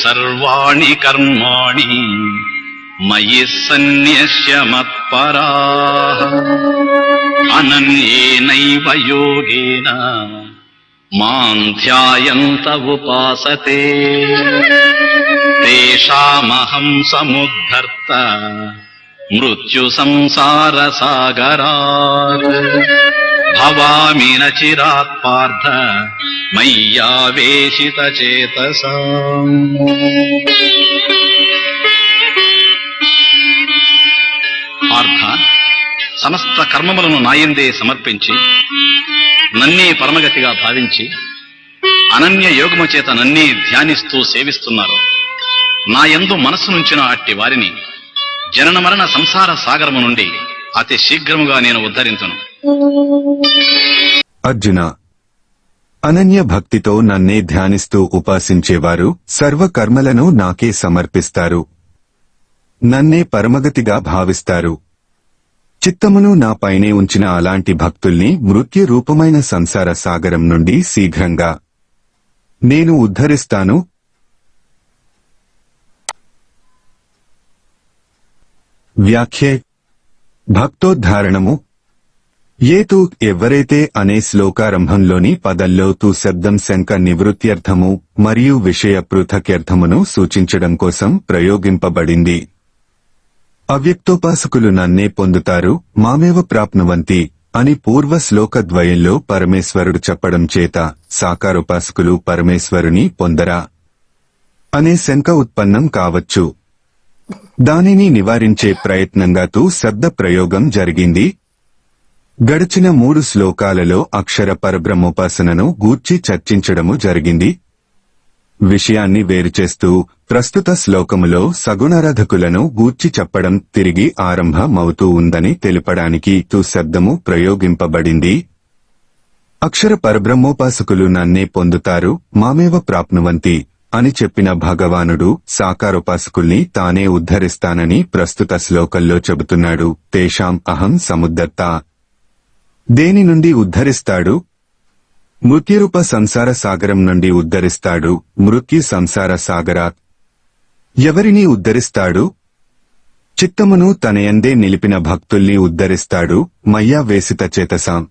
సర్వాణి కర్మాణి మయి సన్యస్య మత్పరాః అనన్యేనైవ యోగేన మాం ధ్యాయంత ఉపాసతే తేషామహం సముద్ధర్త మృత్యు సంసార సాగరాత్ భవామి న చిరాత్ పార్థ మయ్యావేశిత చేతసాం. పార్థ, సమస్త కర్మములను నాయందే సమర్పించి నన్నే పరమగతిగా భావించి అనన్య యోగము చేత నన్నే ధ్యానిస్తూ సేవిస్తున్నారు. నా యందు మనస్సు నుంచిన అట్టి వారిని జనన మరణ సంసార సాగరము నుండి అతి శీఘ్రముగా నేను ఉద్ధరించును. అర్జున, అనన్య భక్తితో నన్నే ధ్యానిస్తూ ఉపాసించేవారు సర్వ కర్మలను నాకే సమర్పిస్తారు, నన్నే పరమగతిగా భావిస్తారు. చిత్తమును నాపైనే ఉంచిన అలాంటి భక్తుల్ని మృత్యు రూపమైన సంసార సాగరం నుండి శీఘ్రంగా నేను ఉద్ధరిస్తాను. వ్యాఖ్యే భక్తోద్ధారణము. ఏతు ఎవరైతే అనే శ్లోకారంభంలోని పదంలో తు శబ్దం శంక నివృత్త్యర్థము మరియు విషయ పృథక్యర్థమును సూచించడం కోసం ప్రయోగింపబడింది. అవ్యక్తోపాసకులు నన్నే పొందుతారు, మామేవ ప్రాప్నువంతి అని పూర్వ శ్లోకద్వయంలో పరమేశ్వరుడు చెప్పడం చేత సాకారోపాసకులు పరమేశ్వరుని పొందరా అనే శంక ఉత్పన్నం కావచ్చు. దానిని నివారించే ప్రయత్నంగా తు శబ్ద ప్రయోగం జరిగింది. గడిచిన 3 శ్లోకాలలో అక్షర పరబ్రహ్మోపాసనను గూర్చి చర్చించడము జరిగింది. విషయాన్ని వేరుచేస్తూ ప్రస్తుత శ్లోకములో సగుణారాధకులను గూర్చి చెప్పడం తిరిగి ఆరంభమవుతూ ఉందని తెలుపడానికి తు శబ్దము ప్రయోగింపబడింది. అక్షర పరబ్రహ్మోపాసకులు నన్నే పొందుతారు, మామేవ ప్రాప్నువంతి అని చెప్పిన భగవానుడు సాకారోపాసకుల్ని తానే ఉద్ధరిస్తానని ప్రస్తుత శ్లోకంలో చెబుతున్నాడు. తేషాం అహం సముద్ధర్త. దేని నుండి ఉద్ధరిస్తాడు? మృత్యురూప సంసార సాగరం నుండి ఉద్ధరిస్తాడు. మృత్యు సంసార సాగరాత్. ఎవరిని ఉద్ధరిస్తాడు? చిత్తమును తనయందే నిలిపిన భక్తుల్ని ఉద్ధరిస్తాడు. మయ్యా వేసిత చేతసాం.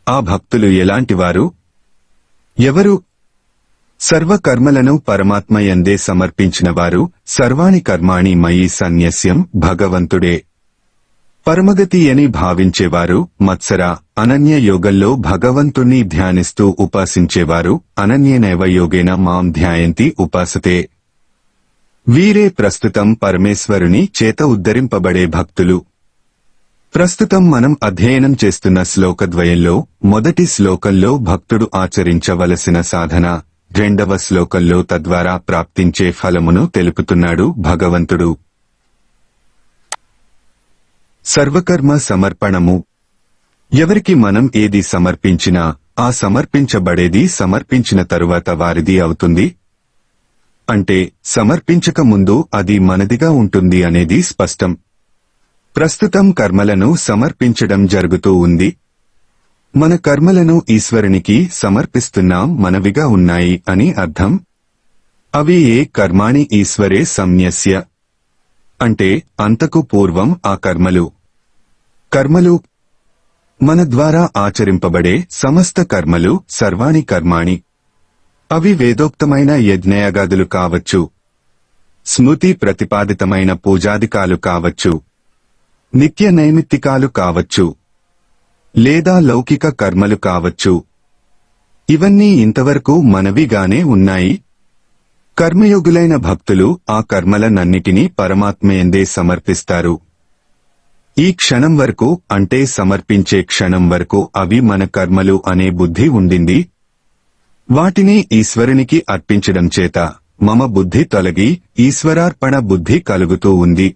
ఆ భక్తులు ఎలాంటివారు? ఎవరు? సర్వకర్మలను పరమాత్మయందే సమర్పించినవారు. సర్వాణి కర్మాణి మయి సన్యస్యం. భగవంతుడే పరమగతి అని భావించేవారు. మత్సర అనన్య యోగంలో భగవంతుణ్ణి ధ్యానిస్తూ ఉపాసించేవారు. అనన్యేనైవ యోగేన మాం ధ్యాయంతి ఉపాసతే. వీరే ప్రస్తుతం పరమేశ్వరుని చేత ఉద్ధరింపబడే భక్తులు. ప్రస్తుతం మనం అధ్యయనం చేస్తున్న శ్లోకద్వయంలో మొదటి శ్లోకంలో భక్తుడు ఆచరించవలసిన సాధన, రెండవ శ్లోకంలో తద్వారా ప్రాప్తించే ఫలమును తెలుపుతున్నాడు భగవంతుడు. సర్వకర్మ సమర్పణము. ఎవరికి మనం ఏది సమర్పించినా ఆ సమర్పించబడేది సమర్పించిన తరువాత వారిది అవుతుంది. అంటే సమర్పించక ముందు అది మనదిగా ఉంటుంది అనేది స్పష్టం. ప్రస్తుతం కర్మలను సమర్పించడం జరుగుతూ ఉంది. మన కర్మలను ఈశ్వరునికి సమర్పిస్తున్నాం, మనవిగా ఉన్నాయి అని అర్థం. అవి ఏ కర్మాణి ఈశ్వరే సన్యస్య. అంటే అంతకు పూర్వం ఆ కర్మలు మన ద్వారా ఆచరింపబడే సమస్త కర్మలు సర్వాణి కర్మాణి. అవి వేదోక్తమైన యజ్ఞయాగాదులు కావచ్చు, స్మృతి ప్రతిపాదితమైన పూజాదికాలు కావచ్చు, నిత్య నైమిత్తికాలు కావచ్చు, లేదా లౌకిక కర్మలు కావచ్చు. ఇవన్నీ ఇంతవరకు మనవిగానే ఉన్నాయి. కర్మయోగులైన భక్తులు ఆ కర్మలనన్నిటినీ పరమాత్మయందే సమర్పిస్తారు. ఈ క్షణం వరకు, అంటే సమర్పించే క్షణం వరకు అవి మన కర్మలు అనే బుద్ధి ఉండింది. వాటిని ఈశ్వరునికి అర్పించడం చేత మమ బుద్ధి తొలగి ఈశ్వరార్పణ బుద్ధి కలుగుతూ ఉంది.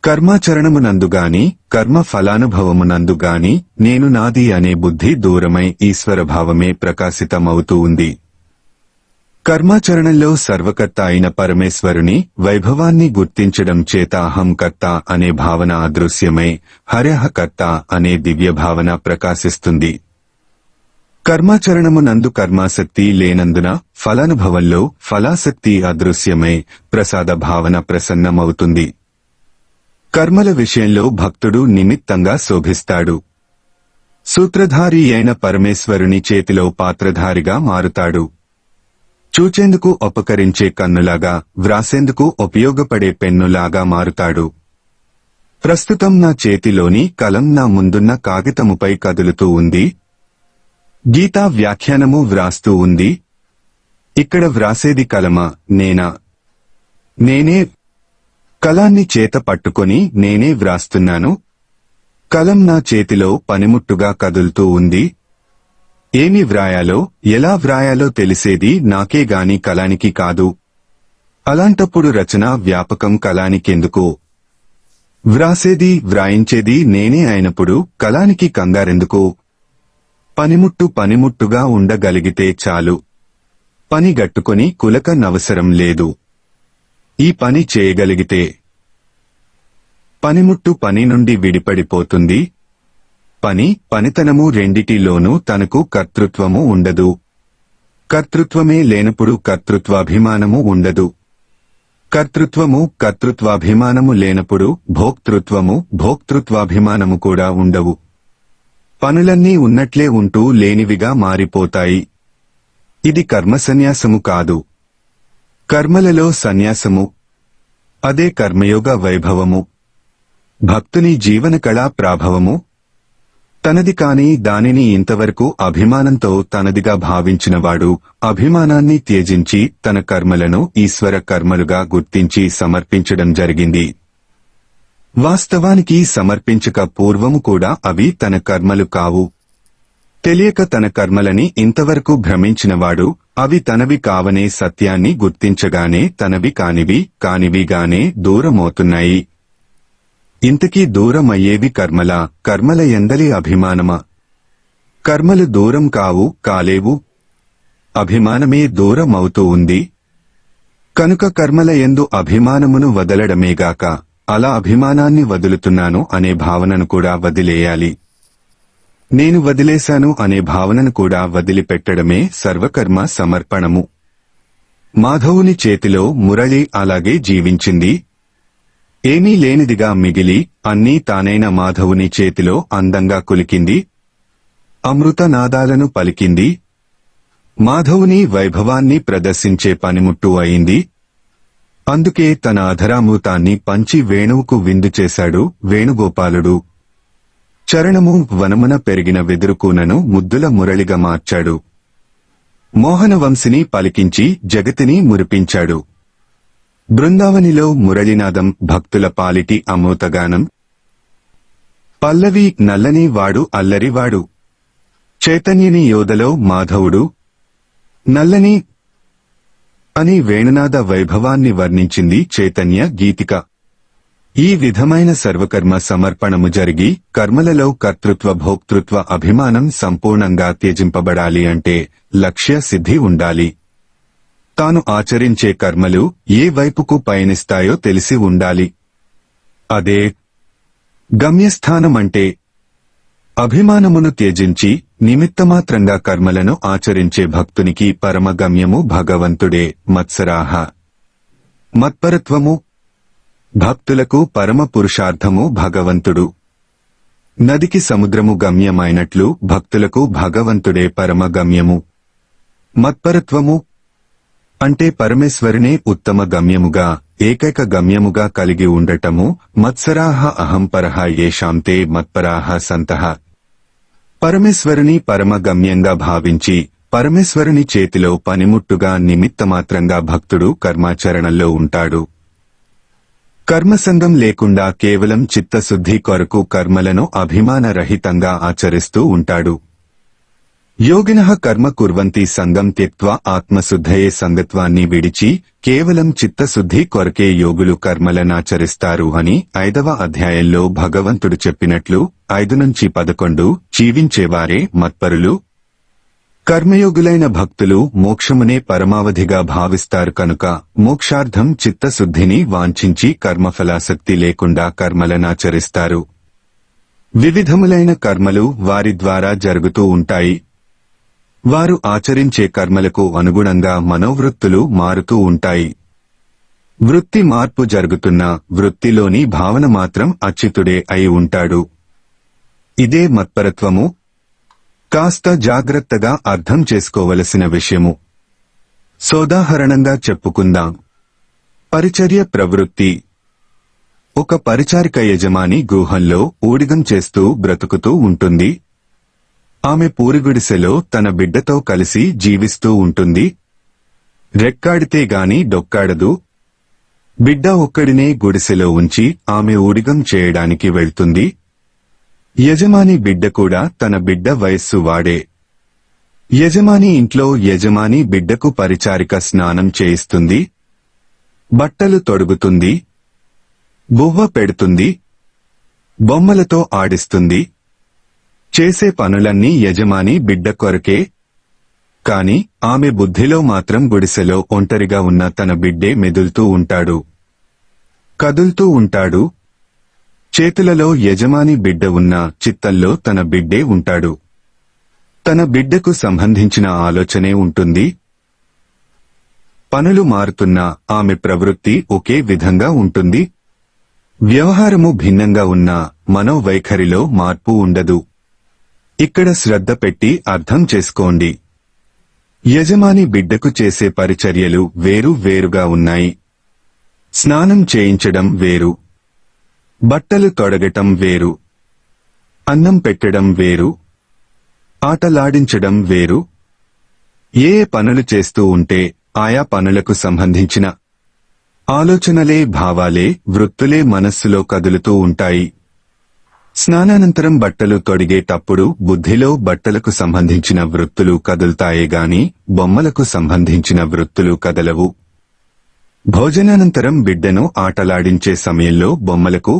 కర్మాచరణమునందుగాని కర్మ ఫలానుభవమునందుగాని నేను నాది అనే బుద్ధి దూరమై ఈశ్వరభావమే ప్రకాశితమవుతూ ఉంది. కర్మాచరణంలో సర్వకర్త అయిన పరమేశ్వరుని వైభవాన్ని గుర్తించడం చేత అహం కర్త అనే భావన అదృశ్యమై హర్యః కర్త అనే దివ్య భావన ప్రకాశిస్తుంది. కర్మాచరణమునందు కర్మాసక్తి లేనందున ఫలానుభవంలో ఫలాసక్తి అదృశ్యమై ప్రసాద భావన ప్రసన్నమవుతుంది. కర్మల విషయంలో భక్తుడు నిమిత్తంగా శోభిస్తాడు. సూత్రధారి అయిన పరమేశ్వరుని చేతిలో పాత్రధారిగా మారుతాడు. చూచేందుకు ఉపకరించే కన్నులాగా, వ్రాసేందుకు ఉపయోగపడే పెన్నులాగా మారుతాడు. ప్రస్తుతం నా చేతిలోని కలం నా ముందున్న కాగితముపై కదులుతూ ఉంది. గీతా వ్యాఖ్యానము వ్రాస్తూ ఉంది. ఇక్కడ వ్రాసేది కలమా, నేనా? నేనే కలాన్ని చేత పట్టుకొని నేనే వ్రాస్తున్నాను. కలం నా చేతిలో పనిముట్టుగా కదులుతూ ఉంది. ఏమి వ్రాయాలో, ఎలా వ్రాయాలో తెలిసేది నాకే గాని కలానికి కాదు. అలాంటప్పుడు రచన వ్యాపకం కలానికెందుకు? వ్రాసేది, వ్రాయించేది నేనే అయినప్పుడు కలానికి కంగారెందుకు? పనిముట్టుగా ఉండగలిగితే చాలు. పని గట్టుకొని కులకనవసరం లేదు. ఈ పని చేయగలిగితే పనిముట్టు పని నుండి విడిపడిపోతుంది. పనితనము రెండిటిలోనూ తనకు కర్తృత్వము ఉండదు. కర్తృత్వమే లేనప్పుడు కర్తృత్వాభిమానము ఉండదు. కర్తృత్వాభిమానము లేనప్పుడు భోక్తృత్వాభిమానము కూడా ఉండవు. పనులన్నీ ఉన్నట్లే ఉంటూ లేనివిగా మారిపోతాయి. ఇది కర్మసన్యాసము కాదు. కర్మలలో సన్యాసము, అదే కర్మయోగ వైభవము. భక్తుని జీవనకళా ప్రాభవము. తనది కాని దానిని ఇంతవరకు అభిమానంతో తనదిగా భావించినవాడు అభిమానాన్ని త్యజించి తన కర్మలను ఈశ్వర కర్మలుగా గుర్తించి సమర్పించడం జరిగింది. వాస్తవానికి సమర్పించక పూర్వము కూడా అవి తన కర్మలు కావు. తెలియక తన కర్మలని ఇంతవరకు భ్రమించినవాడు అవి తనవి కావనే సత్యాన్ని గుర్తించగానే తనవి కానివిగానే దూరమవుతున్నాయి. ఇంతకీ దూరమయ్యేవి కర్మల ఎందలి అభిమానమా? కర్మలు దూరం కాలేవు. అభిమానమే దూరమవుతూ ఉంది. కనుక కర్మల యందు అభిమానమును వదలడమేగాక అలా అభిమానాన్ని వదులుతున్నాను అనే భావనను కూడా వదిలేయాలి. నేను వదిలేశాను అనే భావనను కూడా వదిలిపెట్టడమే సర్వకర్మ సమర్పణము. మాధవుని చేతిలో మురళి అలాగే జీవించింది. ఏమీ లేనిదిగా మిగిలి అన్నీ తానైన మాధవుని చేతిలో అందంగా కులికింది. అమృతనాదాలను పలికింది. మాధవుని వైభవాన్ని ప్రదర్శించే పనిముట్టు అయింది. అందుకే తన అధరామృతాన్ని పంచి వేణువుకు విందు చేశాడు వేణుగోపాలుడు. చరణము వనమున పెరిగిన వెదురుకూనను ముద్దుల మురళిగా మార్చాడు. మోహనవంశిని పలికించి జగతిని మురిపించాడు. బృందావనిలో మురళినాదం భక్తుల పాలిటి అమృతగానం. పల్లవి నల్లని వాడు అల్లరివాడు. చైతన్యని యోధలో మాధవుడు నల్లని అని వేణునాద వైభవాన్ని వర్ణించింది చైతన్య గీతిక. ఈ విధమైన సర్వకర్మ సమర్పణము జరిగి కర్మలలో కర్తృత్వ భోక్తృత్వ అభిమానం సంపూర్ణంగా త్యజింపబడాలి అంటే లక్ష్య సిద్ధి ఉండాలి. తాను ఆచరించే కర్మలు ఏ వైపుకు పయనిస్తాయో తెలిసి ఉండాలి. అదే గమ్యస్థానమంటే. అభిమానమును త్యజించి నిమిత్తమాత్రంగా కర్మలను ఆచరించే భక్తునికి పరమగమ్యము భగవంతుడే. మత్సరాహ మత్పరత్వము. భక్తులకు పరమ పురుషార్థము భగవంతుడు. నదికి సముద్రము గమ్యమైనట్లు భక్తులకు భగవంతుడే పరమ గమ్యము. మత్పరత్వము అంటే పరమేశ్వరునే ఉత్తమ గమ్యముగా, ఏకైక గమ్యముగా కలిగి ఉండటము. మత్సరాహ అహంపరః యేషాం తే మత్పరాః సంతః. పరమేశ్వరుని పరమ గమ్యంగా భావించి పరమేశ్వరుని చేతిలో పనిముట్టుగా నిమిత్తమాత్రంగా భక్తుడు కర్మాచరణలో ఉంటాడు. కర్మసంగం లేకుండా కేవలం చిత్తశుద్ధి కొరకు కర్మలను అభిమానరహితంగా ఆచరిస్తూ ఉంటాడు. యోగినః కర్మ కుర్వంతి సంగం త్యక్త్వా ఆత్మశుద్ధయే సంగత్వాన్ని విడిచి కేవలం చిత్తశుద్ధి కొరకే యోగులు కర్మలనాచరిస్తారు అని 5వ అధ్యాయంలో భగవంతుడు చెప్పినట్లు 5-11 జీవించేవారే మత్పరులు. కర్మయోగులైన భక్తులు మోక్షమునే పరమావధిగా భావిస్తారు కనుక మోక్షార్థం చిత్తశుద్ధిని వాంఛించి కర్మఫలాసక్తి లేకుండా కర్మలనాచరిస్తారు. వివిధములైన కర్మలు వారి ద్వారా జరుగుతూ ఉంటాయి. వారు ఆచరించే కర్మలకు అనుగుణంగా మనోవృత్తులు మారుతూ ఉంటాయి. వృత్తి మార్పు జరుగుతున్న వృత్తిలోని భావన మాత్రం అచ్యుతుడే అయి ఉంటాడు. ఇదే మత్పరత్వము. కాస్త జాగ్రత్తగా అర్థం చేసుకోవలసిన విషయము. సోదాహరణంగా చెప్పుకుందాం. పరిచర్య ప్రవృత్తి. ఒక పరిచారిక యజమాని గృహంలో ఊడిగం చేస్తూ బ్రతుకుతూ ఉంటుంది. ఆమె పూరిగుడిసెలో తన బిడ్డతో కలిసి జీవిస్తూ ఉంటుంది. రెక్కాడితే గాని డొక్కాడదు. బిడ్డ ఒక్కడినే గుడిసెలో ఉంచి ఆమె ఊడిగం చేయడానికి వెళ్తుంది. యజమాని బిడ్డ కూడా తన బిడ్డ వయస్సు వాడే. యజమాని ఇంట్లో యజమాని బిడ్డకు పరిచారిక స్నానం చేయిస్తుంది, బట్టలు తొడుగుతుంది, బువ్వ పెడుతుంది, బొమ్మలతో ఆడిస్తుంది. చేసే పనులన్నీ యజమాని బిడ్డ కొరకే. కాని ఆమె బుద్ధిలో మాత్రం గుడిసెలో ఒంటరిగా ఉన్న తన బిడ్డే మెదులుతూ ఉంటాడు, కదులుతూ ఉంటాడు. చేతులలో యజమాని బిడ్డ ఉన్న చిత్తంలో తన బిడ్డే ఉంటాడు. తన బిడ్డకు సంబంధించిన ఆలోచనే ఉంటుంది. పనులు మారుతున్నా ఆమె ప్రవృత్తి ఒకే విధంగా ఉంటుంది. వ్యవహారము భిన్నంగా ఉన్నా మనోవైఖరిలో మార్పు ఉండదు. ఇక్కడ శ్రద్ధ పెట్టి అర్థం చేసుకోండి. యజమాని బిడ్డకు చేసే పరిచర్యలు వేరు వేరుగా ఉన్నాయి. స్నానం చేయించడం వేరు, బట్టలు తొడగటం వేరు, అన్నం పెట్టడం వేరు, ఆటలాడించడం వేరు. ఏ పనులు చేస్తూ ఉంటే ఆయా పనులకు సంబంధించిన ఆలోచనలే, భావాలే, వృత్తులే మనస్సులో కదులుతూ ఉంటాయి. స్నానానంతరం బట్టలు తొడిగేటప్పుడు బుద్ధిలో బట్టలకు సంబంధించిన వృత్తులు కదులుతాయే గాని బొమ్మలకు సంబంధించిన వృత్తులు కదలవు. భోజనానంతరం బిడ్డను ఆటలాడించే సమయంలో బొమ్మలకు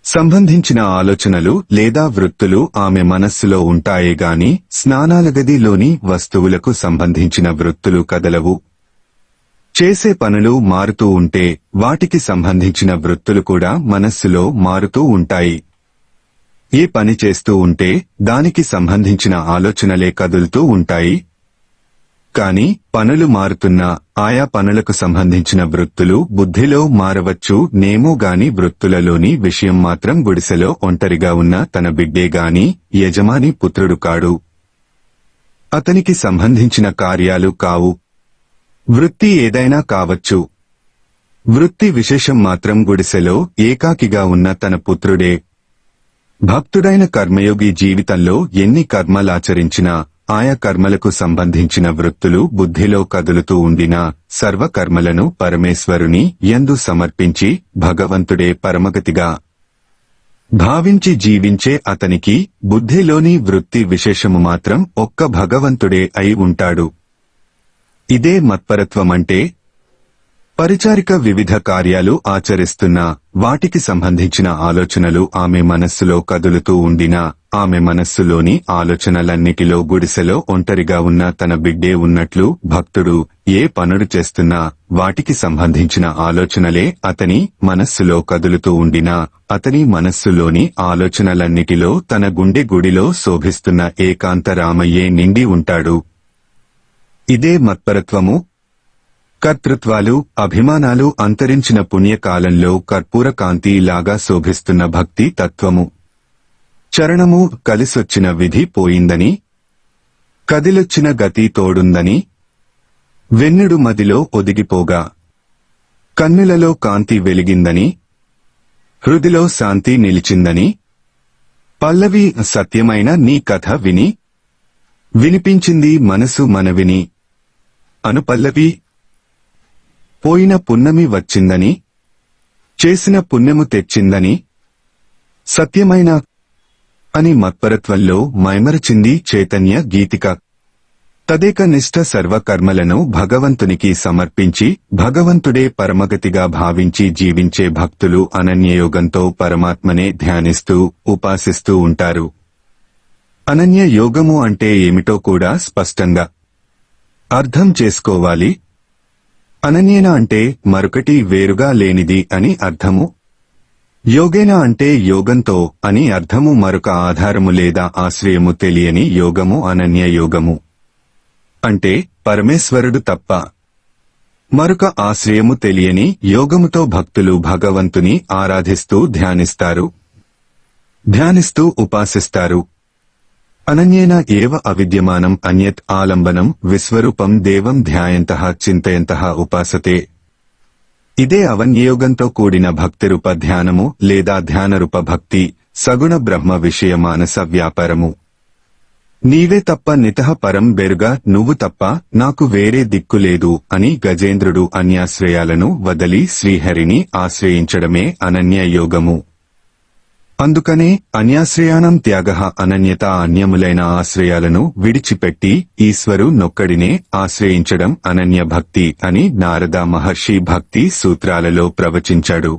సంబంధించిన ఆలోచనలు లేదా వృత్తులు ఆమె మనస్సులో ఉంటాయే గాని స్నానాల గదిలోని వస్తువులకు సంబంధించిన వృత్తులు కదలవు. చేసే పనులు మారుతూ ఉంటే వాటికి సంబంధించిన వృత్తులు కూడా మనస్సులో మారుతూ ఉంటాయి. ఏ పని చేస్తూ ఉంటే దానికి సంబంధించిన ఆలోచనలే కదులుతూ ఉంటాయి. కాని పనులు మారుతున్నా ఆయా పనులకు సంబంధించిన వృత్తులు బుద్ధిలో మారవచ్చు నేమో గాని వృత్తులలోని విషయం మాత్రం గుడిసెలో ఒంటరిగా ఉన్న తన బిడ్డే గాని యజమాని పుత్రుడు కాడు. అతనికి సంబంధించిన కార్యాలు కావు. వృత్తి ఏదైనా కావచ్చు. వృత్తి విశేషం మాత్రం గుడిసెలో ఏకాకిగా ఉన్న తన పుత్రుడే. భక్తుడైన కర్మయోగి జీవితంలో ఎన్ని కర్మలాచరించినా ఆయా కర్మలకు సంబంధించిన వృత్తులు బుద్ధిలో కదులుతూ ఉండినా సర్వకర్మలను పరమేశ్వరుని యందు సమర్పించి భగవంతుడే పరమగతిగా భావించి జీవించే అతనికి బుద్ధిలోని వృత్తి విశేషము మాత్రం ఒక్క భగవంతుడే అయి ఉంటాడు. ఇదే మత్పరత్వమంటే. పరిచారిక వివిధ కార్యాలు ఆచరిస్తున్నా వాటికి సంబంధించిన ఆలోచనలు ఆమె మనస్సులో కదులుతూ ఉండినా ఆమె మనస్సులోని ఆలోచనలన్నిటిలో గుడిసెలో ఒంటరిగా ఉన్న తన బిడ్డే ఉన్నట్లు భక్తుడు ఏ పనులు చేస్తున్నా వాటికి సంబంధించిన ఆలోచనలే అతని మనస్సులో కదులుతూ ఉండినా అతని మనస్సులోని ఆలోచనలన్నిటిలో తన గుండె గుడిలో శోభిస్తున్న ఏకాంత రామయ్యే నిండి ఉంటాడు. ఇదే మత్పరత్వము. కర్తృత్వాలు, అభిమానాలు అంతరించిన పుణ్యకాలంలో కర్పూర కాంతి లాగా శోభిస్తున్న భక్తి తత్వము. చరణము కలిసొచ్చిన విధి పోయిందని, కదిలొచ్చిన గతి తోడుందని, వెన్నెడు మదిలో ఒదిగిపోగా కన్నులలో కాంతి వెలిగిందని, హృదిలో శాంతి నిలిచిందని, పల్లవి సత్యమైన నీ కథ విని వినిపించింది మనసు మనవిని, అనుపల్లవి పోయిన పున్నమి వచ్చిందని, చేసిన పుణ్యము తెచ్చిందని, సత్యమైన అని మత్పరత్వంలో మైమరచింది చైతన్య గీతిక. తదేక నిష్ఠ సర్వకర్మలను భగవంతునికి సమర్పించి భగవంతుడే పరమగతిగా భావించి జీవించే భక్తులు అనన్యయోగంతో పరమాత్మనే ధ్యానిస్తూ ఉపాసిస్తూ ఉంటారు. అనన్య యోగము అంటే ఏమిటో కూడా స్పష్టంగా అర్థం చేసుకోవాలి. అనన్యేన అంటే మరొకటి వేరుగా లేనిది అని అర్థము. యోగేన అంటే యోగంతో అని అర్థము. మరొక ఆధారము లేదా ఆశ్రయము తెలియని యోగము అనన్య యోగము. అంటే పరమేశ్వరుడు తప్ప మరొక ఆశ్రయము తెలియని యోగముతో భక్తులు భగవంతుని ఆరాధిస్తూ ధ్యానిస్తూ ఉపాసిస్తారు. అనన్యేన ఏవ అవిద్యమానం అన్యత్ ఆలంబనం విశ్వరూపం దేవం ధ్యాయంతః చింతయంతః ఉపాసతే. ఇదే అవన్యయోగంతో కూడిన భక్తిరూప ధ్యానము లేదా ధ్యానరూప భక్తి, సగుణ బ్రహ్మ విషయ మానస వ్యాపారము. నీవే తప్ప నితః పరం బెరుగా నువ్వు తప్ప నాకు వేరే దిక్కు లేదు అని గజేంద్రుడు అన్యాశ్రయాలను వదలి శ్రీహరిని ఆశ్రయించడమే అనన్య యోగము. అందుకనే అన్యాశ్రయాణం త్యాగః అనన్యత అన్యములైన ఆశ్రయాలను విడిచిపెట్టి ఈశ్వరు నొక్కడినే ఆశ్రయించడం అనన్య భక్తి అని నారద మహర్షి భక్తి సూత్రాలలో ప్రవచించాడు.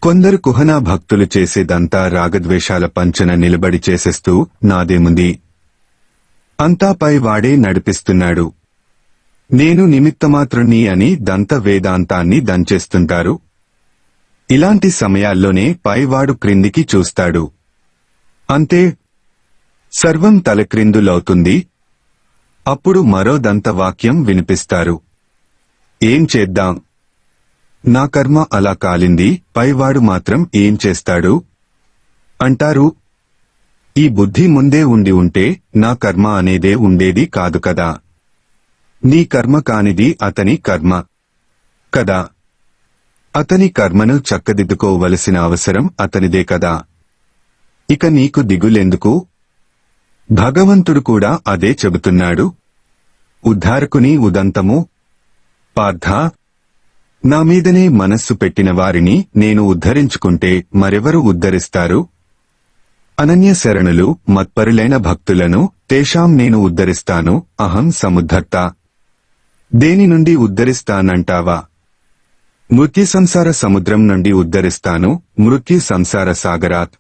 కొందరు కుహనా భక్తులు చేసేదంతా రాగద్వేషాల పంచన నిలబడి చేసేస్తూ నాదేముంది, అంతా పై వాడే నడిపిస్తున్నాడు, నేను నిమిత్తమాత్రుణ్ణి అని దంత వేదాంతాన్ని దంచేస్తుంటారు. ఇలాంటి సమయాల్లోనే పైవాడు క్రిందికి చూస్తాడు, అంతే సర్వం తలక్రిందులవుతుంది. అప్పుడు మరో దంతవాక్యం వినిపిస్తారు, ఏం చేద్దాం, నా కర్మ అలా కాలింది, పైవాడు మాత్రం ఏం చేస్తాడు అంటారు. ఈ బుద్ధి ముందే ఉండి ఉంటే నా కర్మ అనేదే ఉండేది కాదు కదా. నీ కర్మ కానిది అతని కర్మ కదా. అతని కర్మను చక్కదిద్దుకోవలసిన అవసరం అతనిదే కదా. ఇక నీకు దిగులెందుకు? భగవంతుడు కూడా అదే చెబుతున్నాడు. ఉద్ధారకుని ఉదంతము. పార్థ, నా మీదనే మనస్సు పెట్టిన వారిని నేను ఉద్ధరించుకుంటే మరెవరు ఉద్ధరిస్తారు? అనన్య శరణులు మత్పరులైన భక్తులను తేషాం నేను ఉద్ధరిస్తాను. అహం సముద్ధర్త. దేని నుండి ఉద్ధరిస్తానంటావా? మృత్యు సంసార సముద్రం నుండి ఉద్ధరిస్తాను. మృత్యు సంసార సాగరాత్.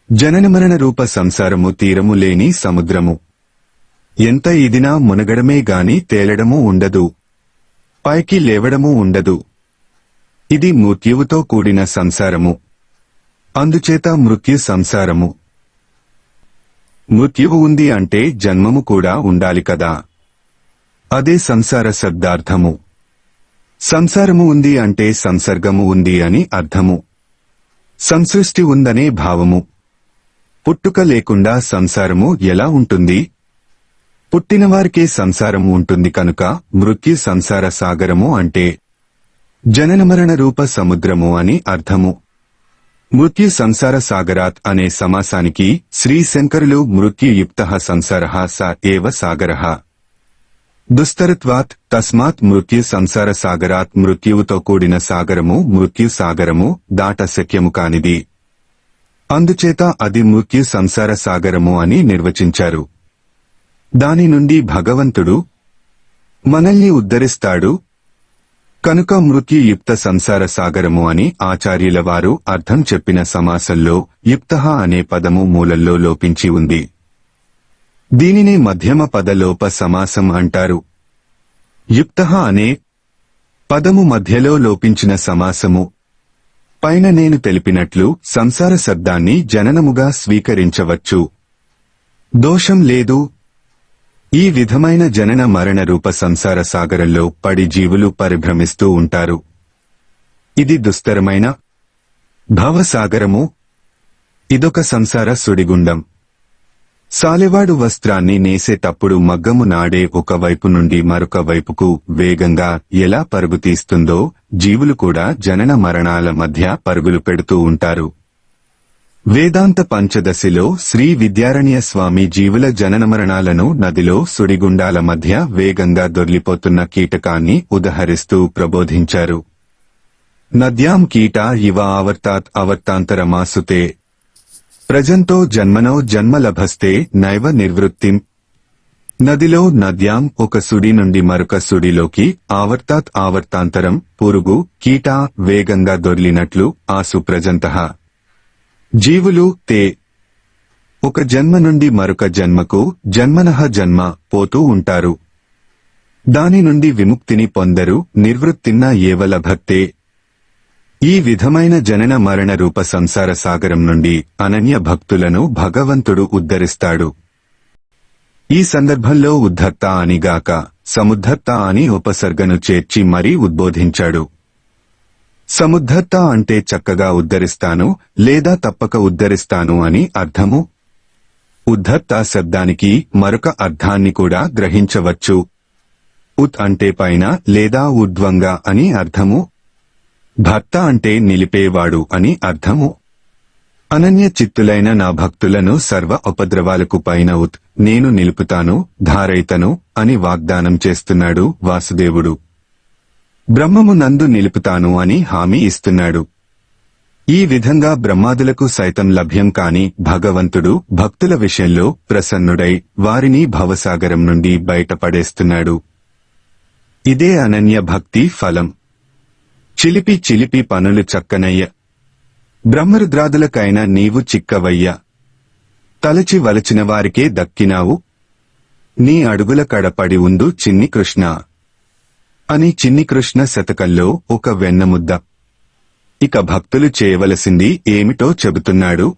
జనన మరణ రూప సంసారము తీరము లేని సముద్రము. ఎంత ఇదినా మునగడమే గాని తేలడము ఉండదు, పైకి లేవడము ఉండదు. ఇది మృత్యువుతో కూడిన సంసారము. అందుచేత మృత్యు సంసారము. మృత్యువు ఉంది అంటే జన్మము కూడా ఉండాలి కదా. అదే సంసార శబ్దార్థము. సంసారము ఉంది అంటే సంసర్గము ఉంది అని అర్థము. సంసృష్టి ఉందనే భావము. పుట్టుక లేకుండా సంసారము ఎలా ఉంటుంది? పుట్టినవారికే సంసారము ఉంటుంది కనుక మృత్యు సంసార సాగరము అంటే జనన మరణ రూప సముద్రము అని అర్థము. మృత్యు సంసార సాగరాత్ అనే సమాసానికి శ్రీ శంకరులు మృత్యుయుక్తః సంసారః స ఏవ సాగరః దుస్తరత్వాత్ తస్మాత్ మృత్యు సంసార సాగరాత్. మృత్యువుతో కూడిన సాగరము మృత్యు సాగరము దాట శక్యము కానిది. అందుచేత అది మృత్యు సంసార సాగరము అని నిర్వచించారు. దాని నుండి భగవంతుడు మనల్ని ఉద్ధరిస్తాడు కనుక మృత్యుయుక్త సంసార సాగరము అని ఆచార్యుల వారు అర్థం చెప్పిన సమాసంలో యుక్తః అనే పదము మూలల్లో లోపించి ఉంది. దీనినే మధ్యమ పదలోప సమాసం అంటారు. యుక్తః అనే పదము మధ్యలో లోపించిన సమాసము. పైన నేను తెలిపినట్లు సంసార శబ్దాన్ని జననముగా స్వీకరించవచ్చు, దోషం లేదు. ఈ విధమైన జనన మరణ రూప సంసార సాగరంలో పడి జీవులు పరిభ్రమిస్తూ ఉంటారు. ఇది దుస్తరమైన భవసాగరము. ఇదొక సంసార సుడిగుండం. సాలెవాడు వస్త్రాన్ని నేసేటప్పుడు మగ్గము నాడే ఒక వైపు నుండి మరొక వైపుకు వేగంగా ఎలా పరుగు తీస్తుందో జీవులు కూడా జనన మరణాల మధ్య పరుగులు పెడుతూ ఉంటారు. వేదాంత పంచదశిలో శ్రీ విద్యారణ్య స్వామి జీవుల జనన మరణాలను నదిలో సుడిగుండాల మధ్య వేగంగా దొర్లిపోతున్న కీటకాన్ని ఉదహరిస్తూ ప్రబోధించారు. నద్యాం కీటా ఇవ ఆవర్తాత్ అవర్తాంతరమాసుతే ప్రజంతో జన్మనో జన్మలభస్తే నైవ నిర్వృత్తిం. నదిలో నద్యాం ఒక సుడి నుండి మరొక సుడిలోకి ఆవర్తాత్ ఆవర్తాంతరం పురుగు కీటా వేగంగా దొర్లినట్లు ఆసు ప్రజంతః జీవులు తే ఒక జన్మ నుండి మరొక జన్మకు జన్మనః జన్మ పోతూ ఉంటారు. దాని నుండి విముక్తిని పొందరు. నిర్వృత్తిన్న ఏవ లభతే. ఈ విధమైన జనన మరణ రూప సంసార సాగరం నుండి అనన్య భక్తులను భగవంతుడు ఉద్ధరిస్తాడు. ఈ సందర్భంలో ఉద్ధర్త అనిగాక సముద్ధర్త అని ఉపసర్గను చేర్చి మరీ ఉద్బోధించాడు. సముద్ధర్త అంటే చక్కగా ఉద్ధరిస్తాను లేదా తప్పక ఉద్ధరిస్తాను అని అర్థము. ఉద్ధర్త శబ్దానికి మరొక అర్థాన్ని కూడా గ్రహించవచ్చు. ఉత్ అంటే పైన లేదా ఊర్ధ్వంగా అని అర్థము. భర్త అంటే నిలిపేవాడు అని అర్థము. అనన్య చిత్తులైన నా భక్తులను సర్వ ఉపద్రవాలకు పైన ఉత్ నేను నిలుపుతాను, ధారైతను అని వాగ్దానం చేస్తున్నాడు వాసుదేవుడు. బ్రహ్మము నందు నిలుపుతాను అని హామీ ఇస్తున్నాడు. ఈ విధంగా బ్రహ్మాదులకు సైతం లభ్యం కాని భగవంతుడు భక్తుల విషయంలో ప్రసన్నుడై వారిని భవసాగరం నుండి బయటపడేస్తున్నాడు. ఇదే అనన్య భక్తి ఫలం. చిలిపి చిలిపి పనులు చక్కనయ్య, బ్రహ్మరుద్రాదులకైనా నీవు చిక్కవయ్య. తలచి వలచిన వారికే దక్కినావు, నీ అడుగుల కడపడి ఉందు చిన్ని కృష్ణ అని చిన్ని కృష్ణ శతకంలో ఒక వెన్నముద్ద. ఇక భక్తులు చేయవలసింది ఏమిటో చెబుతున్నాడు.